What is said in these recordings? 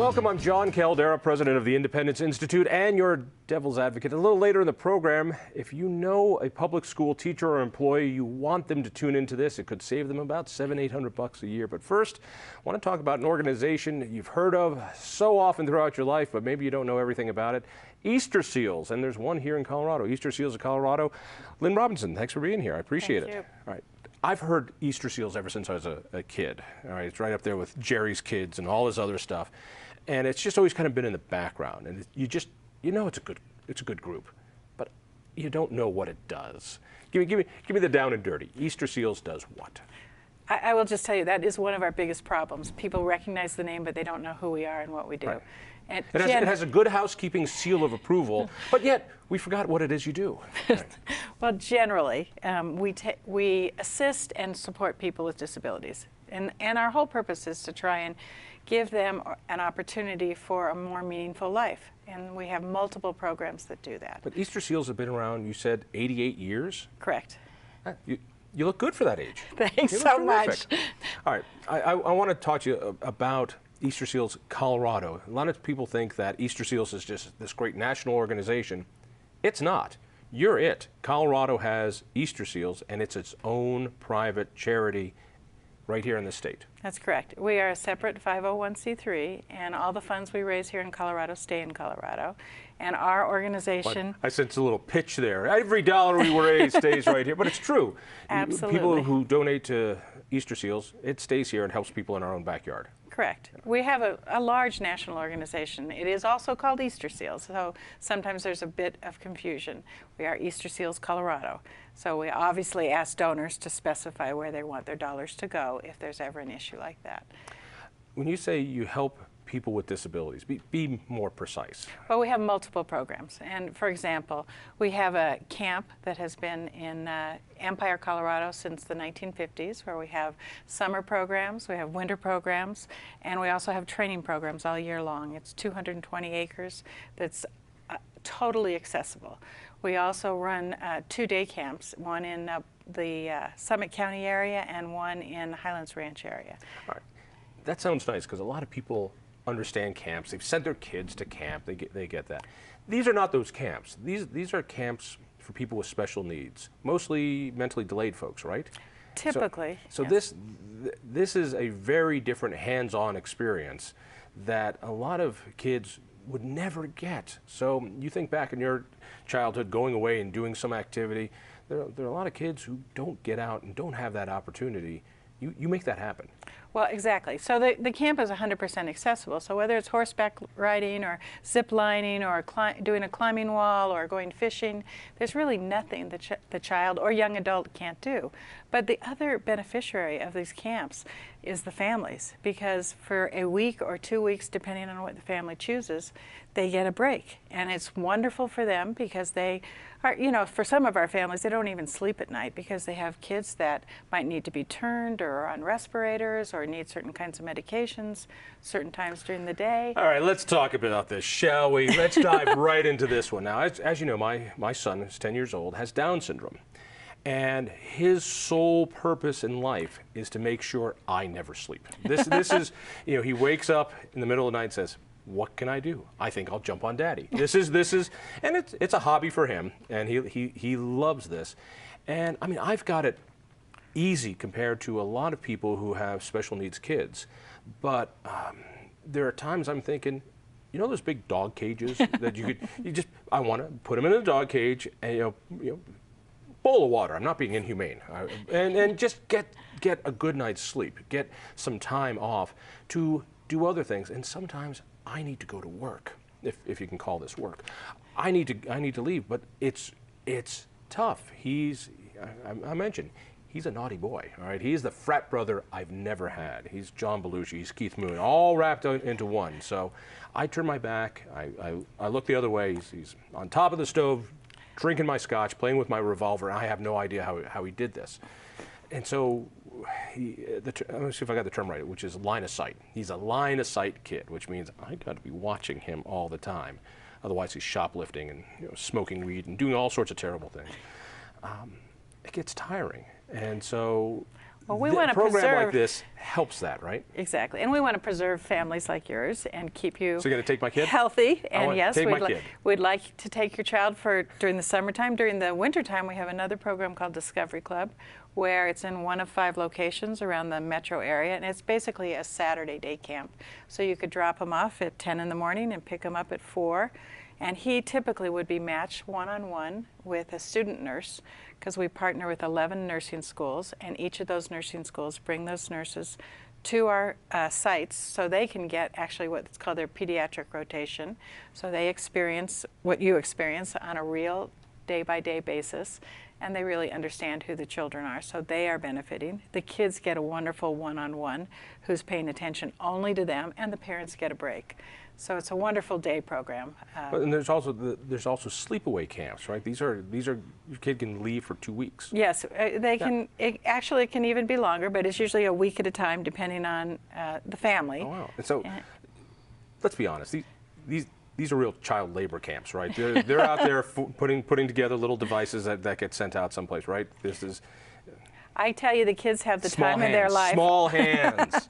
welcome. I'm Jon Caldara, president of the Independence Institute and your devil's advocate. A little later in the program, if you know a public school teacher or employee, you want them to tune into this. It could save them about $700-800 a year. But first, I want to talk about an organization you've heard of so often throughout your life, but maybe you don't know everything about it. Easter Seals, and there's one here in Colorado. Easter Seals of Colorado. Lynn Robinson, thanks for being here. I appreciate it. All right. I've heard Easter Seals ever since I was a kid. All right, it's right up there with Jerry's Kids and all this other stuff, and it's just always kind of been in the background. And you know it's a good group, but you don't know what it does. Give me the down and dirty. Easter Seals does what? I will just tell you that is one of our biggest problems. People recognize the name, but they don't know who we are and what we do. Right. And it has a good housekeeping seal of approval, but yet we forgot what it is you do. Right. Well, generally, we assist and support people with disabilities. And our whole purpose is to try and give them an opportunity for a more meaningful life. And we have multiple programs that do that. But Easter Seals have been around, you said, 88 years? Correct. You look good for that age. Thanks so much. All right, I want to talk to you about Easter Seals Colorado. A lot of people think that Easter Seals is just this great national organization. It's not. You're it. Colorado has Easter Seals, and it's its own private charity right here in the state. That's correct. We are a separate 501c3, and all the funds we raise here in Colorado stay in Colorado. And our organization... But I sense a little pitch there. Every dollar we raise stays right here, but it's true. Absolutely. People who donate to Easter Seals, it stays here and helps people in our own backyard. Correct. We have a large national organization. It is also called Easter Seals, so sometimes there's a bit of confusion. We are Easter Seals Colorado. So we obviously ask donors to specify where they want their dollars to go if there's ever an issue like that. When you say you help people with disabilities, be more precise. Well, we have multiple programs. And for example, we have a camp that has been in Empire, Colorado since the 1950s, where we have summer programs, we have winter programs, and we also have training programs all year long. It's 220 acres that's totally accessible. We also run 2 day camps, one in the Summit County area and one in Highlands Ranch area. All right. That sounds nice, because a lot of people understand camps. They've sent their kids to camp. They get that. These are not those camps. These are camps for people with special needs, mostly mentally delayed folks, right? Typically. So yes. this is a very different hands-on experience that a lot of kids would never get. So you think back in your childhood, going away and doing some activity. There are a lot of kids who don't get out and don't have that opportunity. You make that happen. Well, exactly. So the camp is 100% accessible. So whether it's horseback riding or zip lining or doing a climbing wall or going fishing, there's really nothing that the child or young adult can't do. But the other beneficiary of these camps is the families, because for a week or 2 weeks, depending on what the family chooses, they get a break. And it's wonderful for them because they are, you know, for some of our families, they don't even sleep at night because they have kids that might need to be turned or are on respirators or need certain kinds of medications certain times during the day. All right, let's talk about this, shall we? Let's dive right into this one. Now, as you know, my son is 10 years old, has Down syndrome. And his sole purpose in life is to make sure I never sleep. This is, you know, he wakes up in the middle of the night and says, what can I do? I think I'll jump on Daddy. This is, and it's a hobby for him, and he loves this. And I mean, I've got it easy compared to a lot of people who have special needs kids. But there are times I'm thinking, you know those big dog cages that I want to put him in a dog cage and, you know, bowl of water. I'm not being inhumane. And just get a good night's sleep. Get some time off to do other things. And sometimes I need to go to work, if you can call this work. I need to leave, but it's tough. I mentioned, he's a naughty boy, all right? He's the frat brother I've never had. He's John Belushi, he's Keith Moon, all wrapped into one. So I turn my back, I look the other way. He's on top of the stove, drinking my scotch, playing with my revolver, and I have no idea how he did this. And so, let me see if I got the term right, which is line of sight. He's a line of sight kid, which means I got to be watching him all the time. Otherwise, he's shoplifting and smoking weed and doing all sorts of terrible things. It gets tiring. And so Well, we want a to program preserve like this helps that, right? exactly, and we want to preserve families like yours and keep you So you're going to take my kid? healthy. I And want yes, to take my kid. we'd like to take your child for during the summertime. During the wintertime, we have another program called Discovery Club, where it's in one of 5 locations around the metro area, and it's basically a Saturday day camp. So you could drop him off at 10 in the morning and pick him up at 4. And he typically would be matched one-on-one with a student nurse, because we partner with 11 nursing schools, and each of those nursing schools bring those nurses to our sites so they can get actually what's called their pediatric rotation. So they experience what you experience on a real day-by-day basis, and they really understand who the children are. So they are benefiting. The kids get a wonderful one-on-one who's paying attention only to them, and the parents get a break. So it's a wonderful day program. And there's also sleepaway camps, right? These are your kid can leave for 2 weeks. Yes, they can. It can even be longer, but it's usually a week at a time, depending on the family. Oh wow! And so, let's be honest. These are real child labor camps, right? They're out there putting together little devices that get sent out someplace, right? This is. I tell you, the kids have the time of their life. Small hands.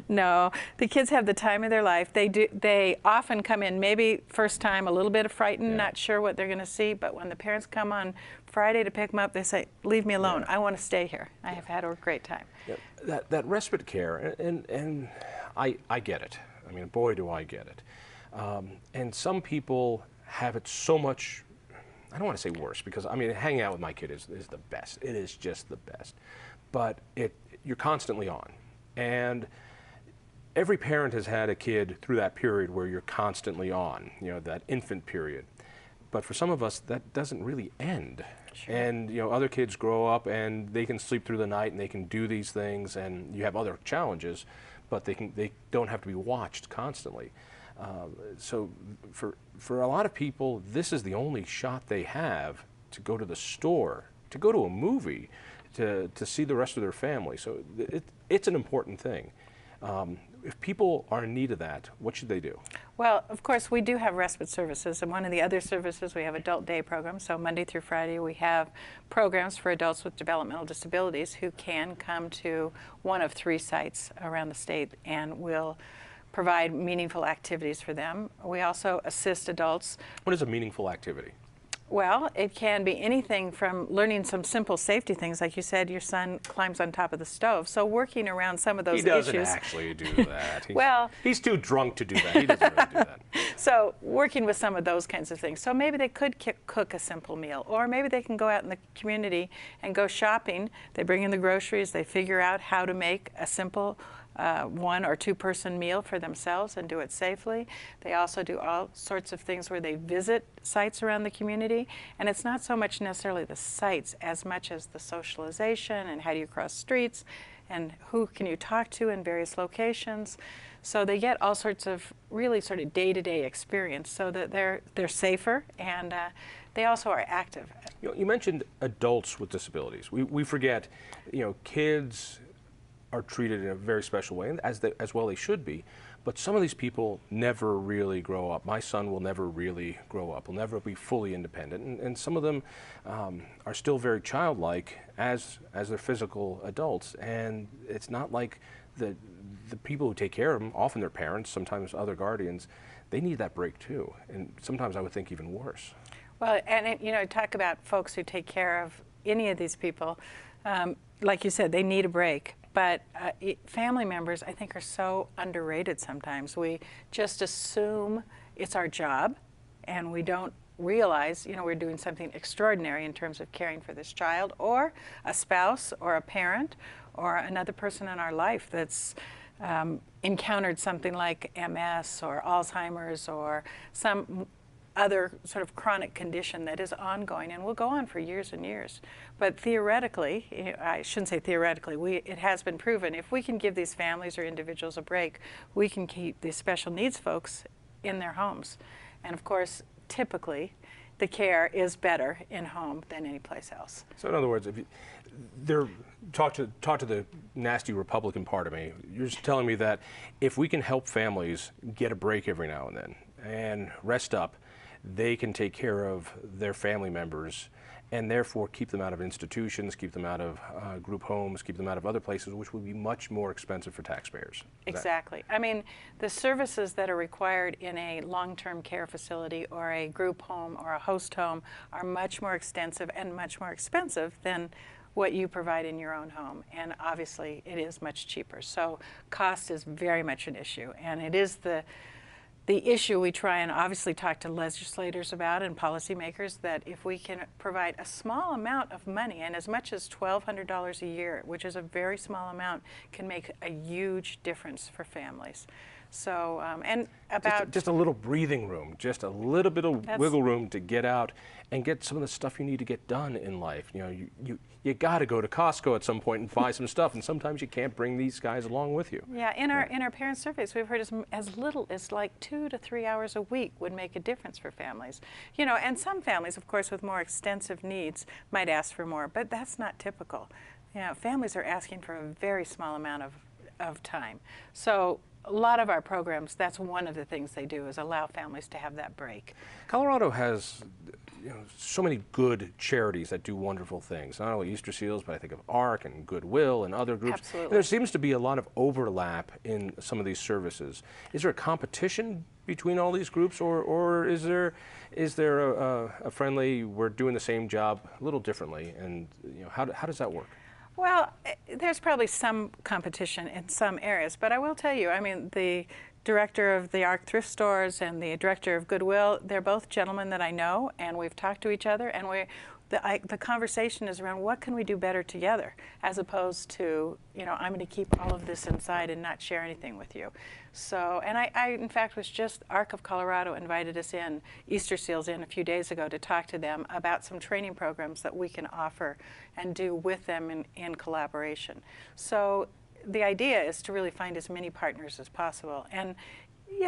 No, the kids have the time of their life. They do. They often come in maybe first time a little bit frightened, not sure what they're going to see. But when the parents come on Friday to pick them up, they say, "Leave me alone. I want to stay here. I have had a great time." Yeah, that respite care, and I get it. I mean, boy, do I get it. And some people have it so much. I don't want to say worse, because I mean, hanging out with my kid is the best. It is just the best. But you're constantly on. And every parent has had a kid through that period where you're constantly on, that infant period. But for some of us, that doesn't really end. Sure. And other kids grow up and they can sleep through the night and they can do these things, and you have other challenges, but they don't have to be watched constantly. So for a lot of people, this is the only shot they have to go to the store, to go to a movie, to see the rest of their family. So it's an important thing. If people are in need of that, what should they do? Well, of course, we do have respite services, and one of the other services, we have adult day programs. So Monday through Friday, we have programs for adults with developmental disabilities who can come to one of 3 sites around the state, and we'll provide meaningful activities for them. We also assist adults. What is a meaningful activity? Well, it can be anything from learning some simple safety things. Like you said, your son climbs on top of the stove. So working around some of those issues. He doesn't actually do that. He's too drunk to do that. He doesn't really do that. So working with some of those kinds of things. So maybe they could cook a simple meal, or maybe they can go out in the community and go shopping. They bring in the groceries. They figure out how to make a simple 1 or 2 person meal for themselves and do it safely. They also do all sorts of things where they visit sites around the community, and it's not so much necessarily the sites as much as the socialization and how do you cross streets and who can you talk to in various locations. So they get all sorts of really sort of day-to-day experience so that they're safer, and they also are active. You mentioned adults with disabilities. We forget, kids are treated in a very special way, and as well they should be. But some of these people never really grow up. My son will never really grow up, will never be fully independent. And some of them are still very childlike as their physical adults. And it's not like the people who take care of them, often their parents, sometimes other guardians, they need that break too. And sometimes I would think even worse. Well, and talk about folks who take care of any of these people. Like you said, they need a break. But family members, I think, are so underrated sometimes. We just assume it's our job, and we don't realize, we're doing something extraordinary in terms of caring for this child, or a spouse, or a parent, or another person in our life that's encountered something like MS or Alzheimer's or some other sort of chronic condition that is ongoing and will go on for years and years. But theoretically, I shouldn't say theoretically, it has been proven, if we can give these families or individuals a break, we can keep these special needs folks in their homes. And of course, typically, the care is better in home than any place else. So in other words, talk to the nasty Republican part of me. You're just telling me that if we can help families get a break every now and then and rest up, they can take care of their family members and therefore keep them out of institutions, keep them out of group homes, keep them out of other places, which would be much more expensive for taxpayers. Exactly. I mean, the services that are required in a long-term care facility or a group home or a host home are much more extensive and much more expensive than what you provide in your own home. And obviously, it is much cheaper. So cost is very much an issue. And it is the issue we try and obviously talk to legislators about and policymakers, that if we can provide a small amount of money, and as much as $1,200 a year, which is a very small amount, can make a huge difference for families. So, and about just a little breathing room, just a little bit of wiggle room to get out and get some of the stuff you need to get done in life. You know, you got to go to Costco at some point and buy some stuff, and sometimes you can't bring these guys along with you. Yeah, in our parent surveys, we've heard as little as like 2 to 3 hours a week would make a difference for families. You know, and some families, of course, with more extensive needs might ask for more, but that's not typical. You know, families are asking for a very small amount of time. So a lot of our programs, that's one of the things they do, is allow families to have that break. Colorado has, you know, so many good charities that do wonderful things. Not only Easter Seals, but I think of ARC and Goodwill and other groups. Absolutely. And there seems to be a lot of overlap in some of these services. Is there a competition between all these groups, or is there a friendly, we're doing the same job a little differently, and you know, how does that work? Well, there's probably some competition in some areas, but I will tell you, I mean, the director of the ARC thrift stores and the director of Goodwill, they're both gentlemen that I know, and we've talked to each other, and the conversation is around what can we do better together, as opposed to, you know, I'm going to keep all of this inside and not share anything with you. So, and I in fact was just, ARC of Colorado invited us in, Easter Seals in a few days ago, to talk to them about some training programs that we can offer and do with them in collaboration. So the idea is to really find as many partners as possible. And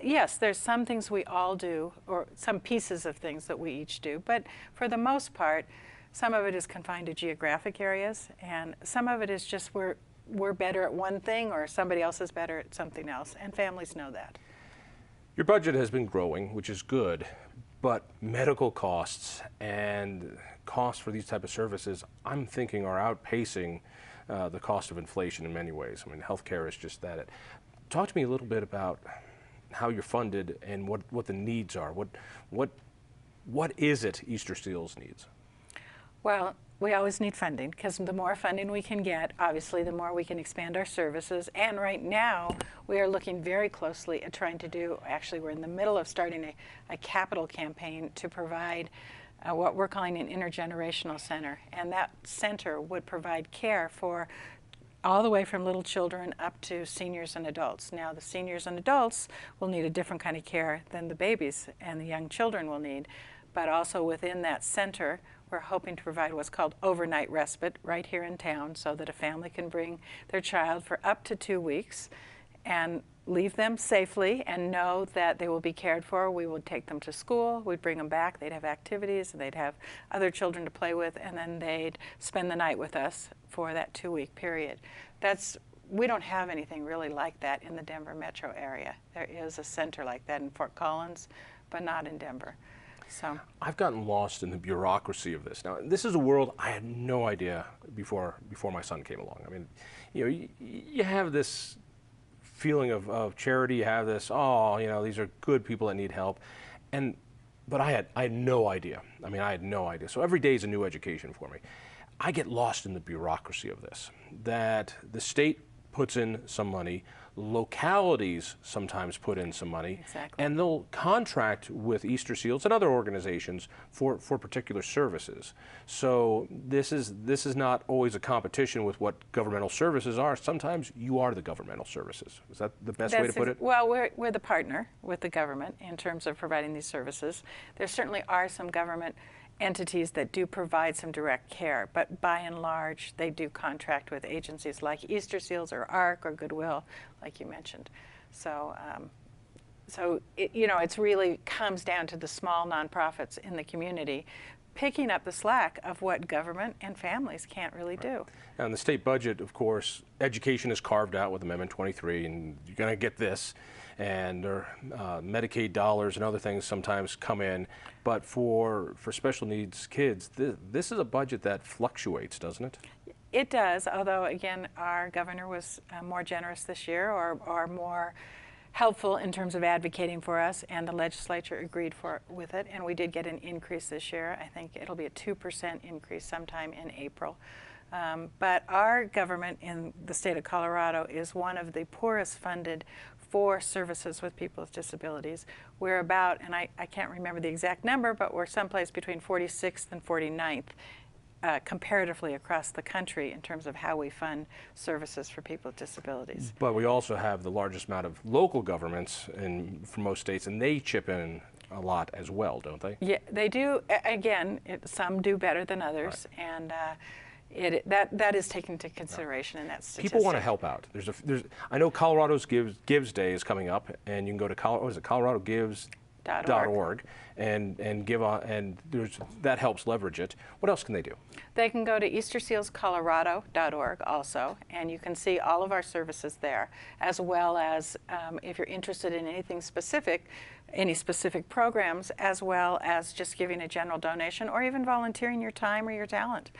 yes, there's some things we all do, or some pieces of things that we each do, but for the most part, some of it is confined to geographic areas, and some of it is just we're better at one thing, or somebody else is better at something else, and families know that. Your budget has been growing, which is good, but medical costs and costs for these type of services, I'm thinking, are outpacing the cost of inflation in many ways. I mean, healthcare is just that. Talk to me a little bit about how you're funded and what the needs are. What is it Easter Seals needs? Well, we always need funding, because the more funding we can get, obviously, the more we can expand our services. And right now, we are looking very closely at trying to do, actually, we're in the middle of starting a capital campaign to provide what we're calling an intergenerational center. And that center would provide care for all the way from little children up to seniors and adults. Now, the seniors and adults will need a different kind of care than the babies and the young children will need. But also within that center, we're hoping to provide what's called overnight respite right here in town, so that a family can bring their child for up to 2 weeks and leave them safely and know that they will be cared for. We would take them to school, we'd bring them back, they'd have activities, they'd have other children to play with, and then they'd spend the night with us for that 2-week period. We don't have anything really like that in the Denver metro area. There is a center like that in Fort Collins, but not in Denver. So I've gotten lost in the bureaucracy of this. Now, this is a world I had no idea before my son came along. I mean, you know, you have this feeling of charity. You have this, oh, you know, these are good people that need help, but I had no idea. I mean, I had no idea. So every day is a new education for me. I get lost in the bureaucracy of this. That the state puts in some money, localities sometimes put in some money, exactly, and they'll contract with Easter Seals and other organizations for particular services. So this is not always a competition with what governmental services are. Sometimes you are the governmental services. Is that the best way to put it? Well, we're the partner with the government in terms of providing these services. There certainly are some government entities that do provide some direct care, but by and large, they do contract with agencies like Easter Seals or ARC or Goodwill, like you mentioned. So, it really comes down to the small nonprofits in the community picking up the slack of what government and families can't really do. Now, in the state budget, of course, education is carved out with Amendment 23, and you're going to get this, and Medicaid dollars and other things sometimes come in. But for special needs kids, this is a budget that fluctuates, doesn't it? It does, although again, our governor was more generous this year, or more helpful in terms of advocating for us, and the legislature agreed with it, and we did get an increase this year. I think it'll be a 2% increase sometime in April. But our government in the state of Colorado is one of the poorest funded for services with people with disabilities. We're about, and I can't remember the exact number, but we're someplace between 46th and 49th comparatively across the country in terms of how we fund services for people with disabilities. But we also have the largest amount of local governments from most states, and they chip in a lot as well, don't they? Yeah, they do. Again, some do better than others, right. And that is taken into consideration in that statistic. People want to help out. I know Colorado's Gives Day is coming up, and you can go to ColoradoGives.org and give on, and that helps leverage it. What else can they do? They can go to EasterSealsColorado.org also, and you can see all of our services there, as well as if you're interested in anything specific, any specific programs, as well as just giving a general donation or even volunteering your time or your talent.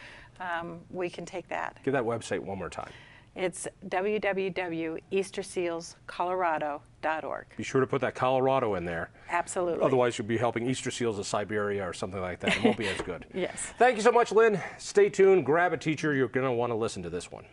We can take that. Give that website one more time. It's www.EasterSealsColorado.org. Be sure to put that Colorado in there. Absolutely. Otherwise, you'll be helping Easter Seals of Siberia or something like that. It won't be as good. Yes. Thank you so much, Lynn. Stay tuned. Grab a teacher. You're going to want to listen to this one.